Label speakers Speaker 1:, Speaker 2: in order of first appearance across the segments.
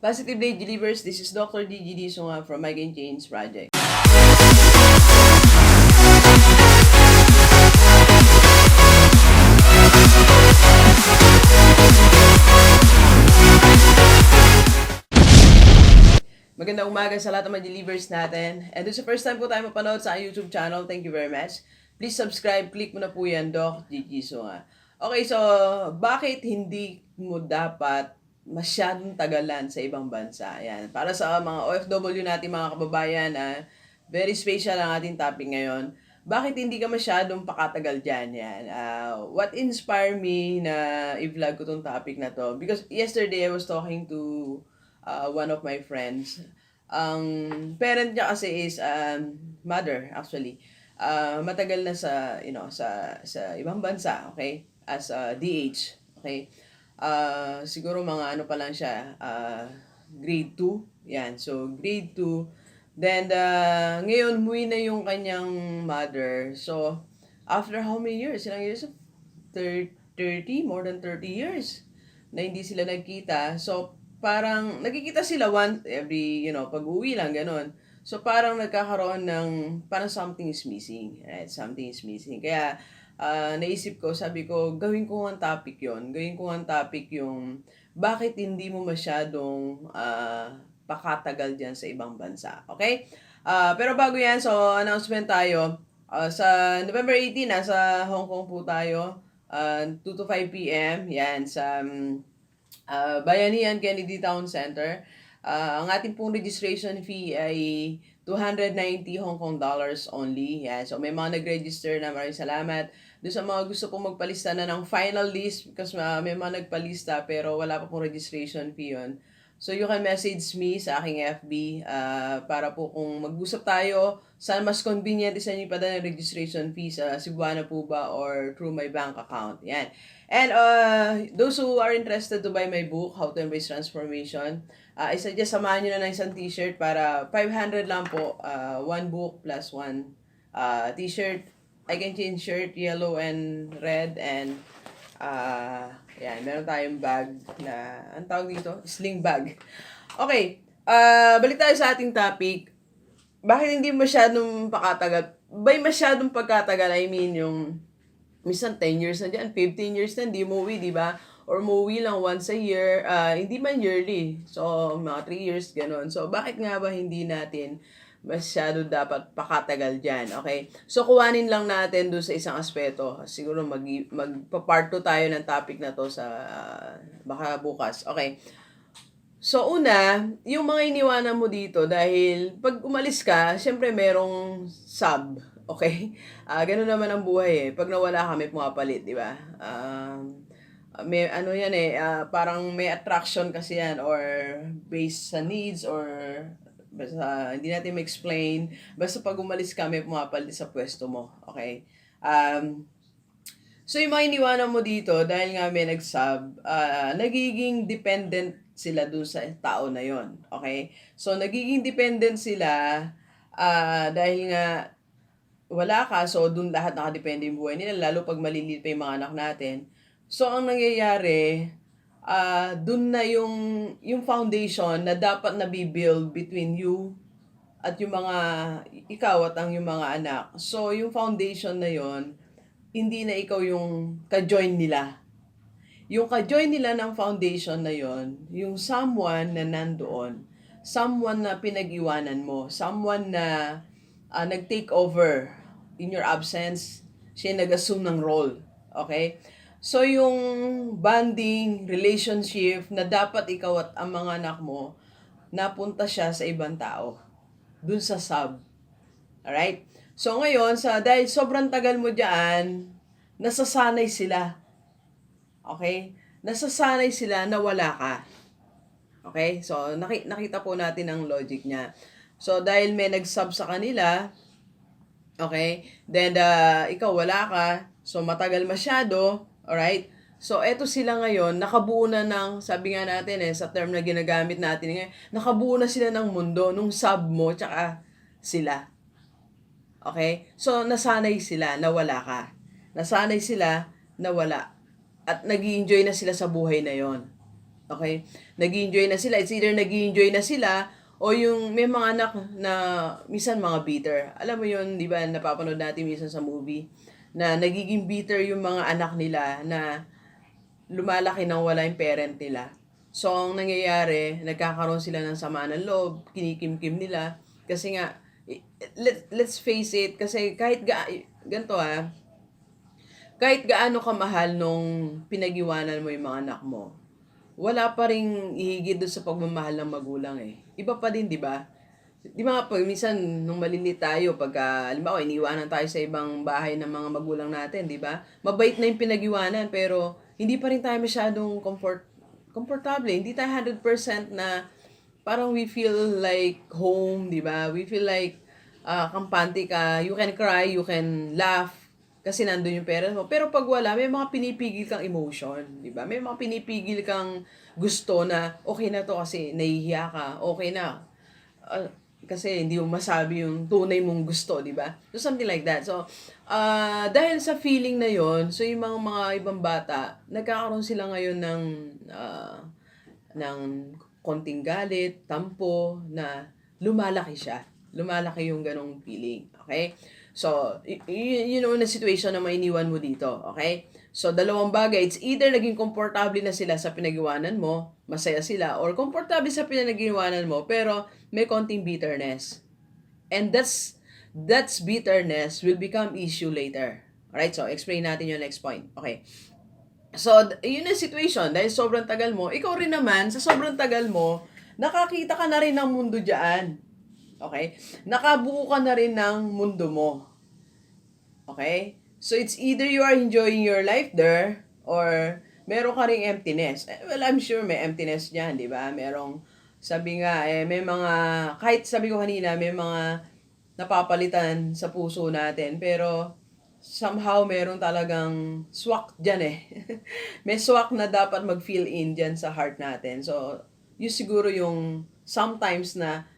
Speaker 1: Positive Day Delivers, this is Dr. Gigi Sunga from My Game Change Project. Magandang umaga sa lahat ng mga delivers natin. And this is the first time po tayo mapanood sa YouTube channel, thank you very much. Please subscribe, click mo na po yan, Doc Gigi Sunga. Okay, so bakit hindi mo dapat masyadong tagalan sa ibang bansa? Yan. Para sa mga OFW natin, mga kababayan, very special ang ating topic ngayon. Bakit hindi ka masyadong pakatagal dyan? Yan. What inspired me na i-vlog ko tong topic na to? Because yesterday I was talking to one of my friends. Ang parent niya kasi is mother actually. Matagal na sa sa ibang bansa, okay? As a DH, okay? Siguro mga ano pa lang siya, grade 2. Yan. So grade 2. Then ngayon umuwi na yung kanyang mother. So after how many years? Ilang years? 30, more than 30 years na hindi sila nagkita. So parang nagkikita sila once every, pag-uwi lang, ganun. So, parang nagkakaroon ng, parang something is missing. Right? Something is missing. Kaya, naisip ko, sabi ko, gawin ko ang topic yon. Gawin ko ang topic yung, bakit hindi mo masyadong pakatagal dyan sa ibang bansa. Okay? Pero bago yan, so, announcement tayo. Sa November 18, nasa Hong Kong po tayo. 2 to 5 p.m. Yan, sa Bayanihan Kennedy Town Center. Ang ating pong registration fee ay 290 Hong Kong dollars only. Yeah, so may mga nag-register na, maraming salamat. Doon sa mga gusto pong magpalista na ng final list, because may mga nagpalista pero wala pa pong registration fee yun. So you can message me sa aking FB para po kung mag-usap tayo, saan mas convenient sa inyo ipadala ng registration fee, sa Cebuana po ba or through my bank account. Yan. And those who are interested to buy my book, How to Embrace Transformation, I suggest samahan nyo na ng isang t-shirt para 500 lang po. One book plus one t-shirt. I can change shirt, yellow and red, and yan, meron tayong bag na, ang tawag dito? Sling bag. Okay, balik tayo sa ating topic. Bakit hindi masyadong pakatagal? By masyadong pagkatagal, I mean yung minsan 10 years na dyan, 15 years na, hindi umuwi, di ba? Or umuwi lang once a year, hindi man yearly. So, mga 3 years, ganun. So, bakit nga ba hindi natin masyado dapat pakatagal dyan, okay? So, kuhanin lang natin doon sa isang aspeto. Siguro magpa-part 2 tayo ng topic na to sa baka bukas. Okay. So, una, yung mga iniwanan mo dito dahil pag umalis ka, syempre merong sub, okay? Ganun naman ang buhay eh. Pag nawala ka, may pumapalit, di ba? May ano yan eh, parang may attraction kasi yan or based sa needs or basta hindi natin ma-explain. Basta pag umalis ka, may pumapalit sa pwesto mo. Okay? So, yung mga iniwanan mo dito, dahil nga may nag-sub, nagiging dependent sila dun sa tao na yon. Okay? So, nagiging dependent sila dahil nga wala ka, so dun lahat nakadepende yung buhay nila, lalo pag maliliit pa yung mga anak natin. So, ang nangyayari, dun na yung foundation na dapat nabibuild between you at yung mga, ikaw at ang yung mga anak. So, yung foundation na yon hindi na ikaw yung ka-join nila. Yung ka-join nila ng foundation na yon yung someone na nandoon, someone na pinag-iwanan mo, someone na nag-take over in your absence, siya nag-assume ng role. Okay? So, yung bonding, relationship na dapat ikaw at ang mga anak mo, napunta siya sa ibang tao. Dun sa sub. Alright? So, ngayon, dahil sobrang tagal mo dyan, nasasanay sila. Okay? Nasasanay sila na wala ka. Okay? So, nakita po natin ang logic niya. So, dahil may nag-sub sa kanila, okay? Then, ikaw wala ka. So, matagal masyado. Alright? So, eto sila ngayon, nakabuo na ng, sabi nga natin sa term na ginagamit natin ngayon, nakabuo na sila ng mundo, nung sub mo, tsaka sila. Okay? So, nasanay sila na wala ka. Nasanay sila na wala. At nag-i-enjoy na sila sa buhay na yon. Okay? Nag-enjoy na sila. It's either nag-enjoy na sila o yung may mga anak na minsan mga bitter. Alam mo yun, di ba, napapanood natin minsan sa movie na nagiging bitter yung mga anak nila na lumalaki nang wala yung parent nila. So, ang nangyayari, nagkakaroon sila ng sama ng loob, kinikim-kim nila. Kasi nga, let's face it, kasi kahit ganito kahit gaano kamahal nung pinag-iwanan mo yung mga anak mo, wala pa ring ihigit doon sa pagmamahal ng magulang eh. Iba pa din, di ba? Di ba nga, pag minsan, nung malilit tayo, pagka, halimbawa, iniwanan tayo sa ibang bahay ng mga magulang natin, di ba? Mabait na yung pinag-iwanan, pero hindi pa rin tayo masyadong komportable. Hindi tayo 100% na parang we feel like home, di ba? We feel like kampante ka, you can cry, you can laugh, kasi nandun yung parents mo. Pero pag wala, may mga pinipigil kang emotion, di ba? May mga pinipigil kang gusto na, okay na to kasi nahihiya ka, okay na. Kasi hindi mo masabi yung tunay mong gusto, di ba? So, something like that. So, dahil sa feeling na yon, so yung mga ibang bata, nagkakaroon sila ngayon ng konting galit, tampo, na lumalaki siya. Lumalaki yung ganong feeling. Okay? So, yun na situation na mainiwan mo dito. Okay? So, dalawang bagay. It's either naging komportable na sila sa pinag-iwanan mo, masaya sila, or komportable sa pinag-iwanan mo, pero may konting bitterness. And that's bitterness will become issue later. Alright? So, explain natin yung next point. Okay. So, yun ang situation. Dahil sobrang tagal mo, ikaw rin naman, sa sobrang tagal mo, nakakita ka na rin ng mundo dyan. Okay? Nakabuo ka na rin ng mundo mo. Okay? So, it's either you are enjoying your life there, or meron ka ring emptiness. Well, I'm sure may emptiness dyan, di ba? Merong, sabi nga, may mga, kahit sabi ko kanina, may mga napapalitan sa puso natin, pero somehow meron talagang swak dyan eh. May swak na dapat mag-fill in dyan sa heart natin. So, yun siguro yung sometimes na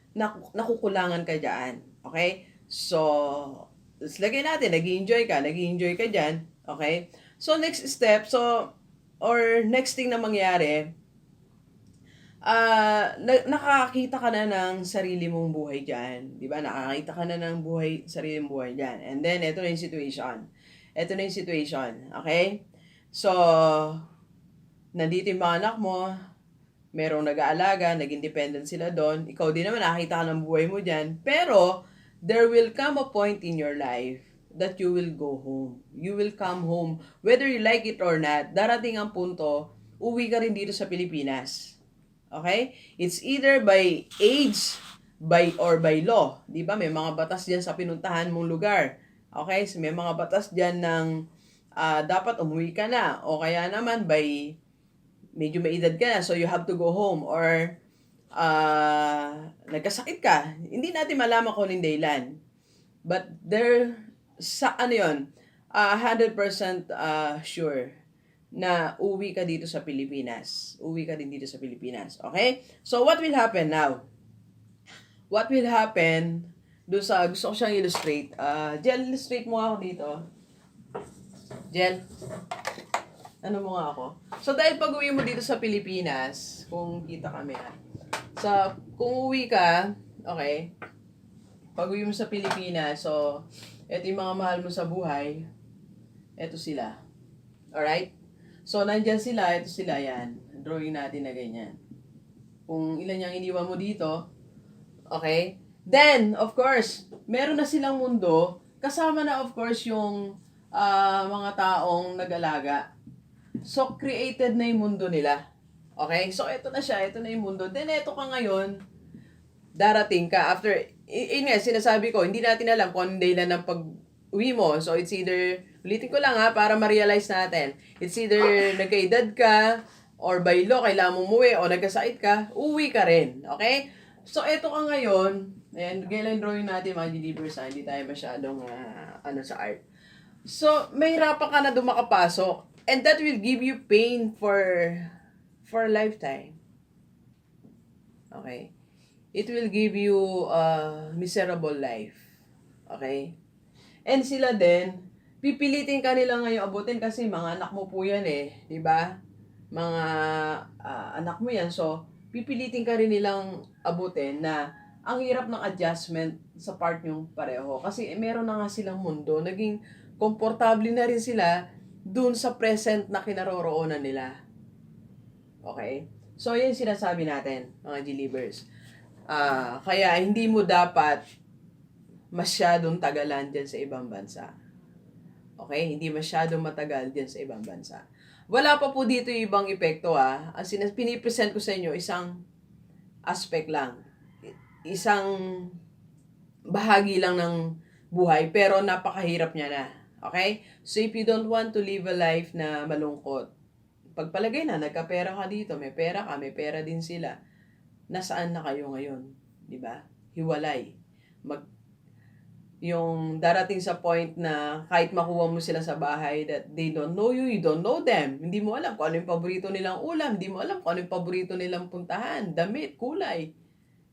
Speaker 1: nakukulangan ka dyan. Okay? So, let's lagay natin, nag-enjoy ka dyan. Okay? So, next step, or next thing na mangyari, nakakita ka na ng sarili mong buhay dyan. Di ba? Nakakita ka na ng sarili mong buhay dyan. And then, ito na yung situation. Okay? So, nandito yung mga anak mo, merong nag-aalaga, nag-independent sila doon. Ikaw din naman, nakakita ka ng buhay mo dyan. Pero, there will come a point in your life that you will go home. You will come home. Whether you like it or not, darating ang punto, uwi ka rin dito sa Pilipinas. Okay? It's either by age, or by law. Di ba? May mga batas dyan sa pinuntahan mong lugar. Okay? So, may mga batas dyan ng dapat umuwi ka na. O kaya naman by medyo may edad ka na, so you have to go home. Or nagkasakit ka. Hindi natin malaman kung anong dahilan. But there, 100% sure na uwi ka dito sa Pilipinas. Uwi ka din dito sa Pilipinas. Okay? So, what will happen now? What will happen, doon sa, gusto ko siyang illustrate. Jel, illustrate mo ako dito. Jel, ano mo nga ako? So, dahil pag uwi mo dito sa Pilipinas, kung kita kami kung uwi ka, okay, pag uwi mo sa Pilipinas, so, eto yung mga mahal mo sa buhay, eto sila. Alright? So, nandyan sila, ito sila, yan. Drawing natin na ganyan. Kung ilan yung iniwan mo dito, okay? Then, of course, meron na silang mundo, kasama na, of course, yung mga taong nag-alaga. So, created na yung mundo nila. Okay? So, ito na siya, ito na yung mundo. Then, ito ka ngayon, darating ka after, nga, sinasabi ko, hindi natin alam kung anong dahilan ng pag-uwi mo. So, it's either, ulitin ko lang para ma-realize natin. It's either nagkaedad ka, or by law, kailangan mo umuwi, o nagkasakit ka, uwi ka rin. Okay? So, eto ka ngayon, and gailan drawing natin mga delivers, hindi tayo masyadong sa art. So, may hirapan ka na dumakapasok, and that will give you pain for a lifetime. Okay? It will give you a miserable life. Okay? And sila din, pipilitin ka nila ngayon abutin kasi mga anak mo po yan eh. Diba? mga anak mo yan. So, pipilitin ka rin nilang abutin na ang hirap ng adjustment sa part yung pareho. Kasi meron na nga silang mundo. Naging komportable na rin sila dun sa present na kinaroroonan nila. Okay? So, yan sinasabi natin, mga G-Livers. Kaya, hindi mo dapat masyadong tagalan dyan sa ibang bansa. Okay? Hindi masyadong matagal dyan sa ibang bansa. Wala pa po dito yung ibang epekto Ang pinipresent ko sa inyo, isang aspect lang. Isang bahagi lang ng buhay, pero napakahirap niya na. Okay? So, if you don't want to live a life na malungkot, pagpalagay na, nagkapera ka dito, may pera ka, may pera din sila. Nasaan na kayo ngayon? Diba? Hiwalay. Yung darating sa point na kahit makuha mo sila sa bahay that they don't know you, you don't know them. Hindi mo alam kung ano yung paborito nilang ulam, hindi mo alam kung ano yung paborito nilang puntahan, damit, kulay.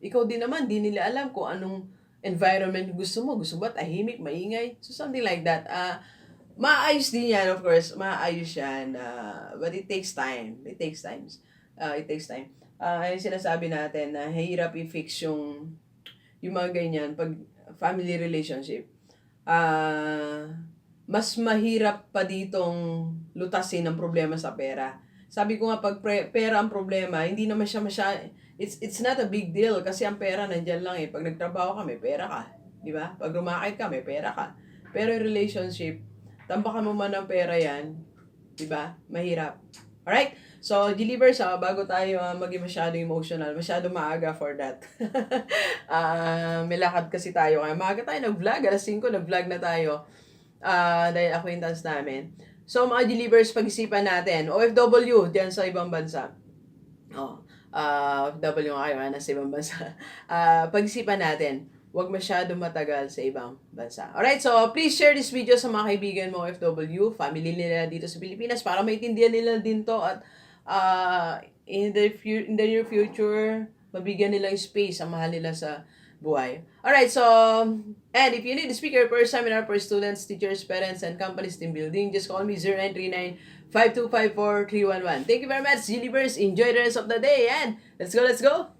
Speaker 1: Ikaw din naman, di nila alam kung anong environment gusto mo. Gusto ba tahimik, maingay? So something like that. Maayos din yan, of course. Maayos yan. But it takes time. It takes time. Yung sinasabi natin na hirap i-fix yung mga ganyan pag family relationship. Mas mahirap pa ditong lutasin ang problema sa pera. Sabi ko nga, pag pera ang problema, hindi naman siya it's not a big deal kasi ang pera nandyan lang Pag nagtrabaho ka, may pera ka. Di ba? Pag rumakit ka, may pera ka. Pero yung relationship, tambakan mo man ang pera yan, di ba? Mahirap. Alright? So, G-Livers, bago tayo maging masyadong emotional, masyadong maaga for that. May lakad kasi tayo. Kaya maaga tayo nag-vlog. Alas 5, nag-vlog na tayo. Dahil acquaintance namin. So, mga G-Livers, pag-isipan natin. OFW, dyan sa ibang bansa. OFW nga kayo, nasa ibang bansa. Pag-isipan natin, huwag masyadong matagal sa ibang bansa. Alright, so please share this video sa mga kaibigan mo OFW, family nila dito sa Pilipinas para maintindihan nila din to at in the near future, mabigyan nilang space ang mahal nila sa buhay. Alright, so, and if you need to speak your first seminar for students, teachers, parents, and companies team building, just call me 0939-5254-311. Thank you very much, G-Livers. Enjoy the rest of the day, and let's go!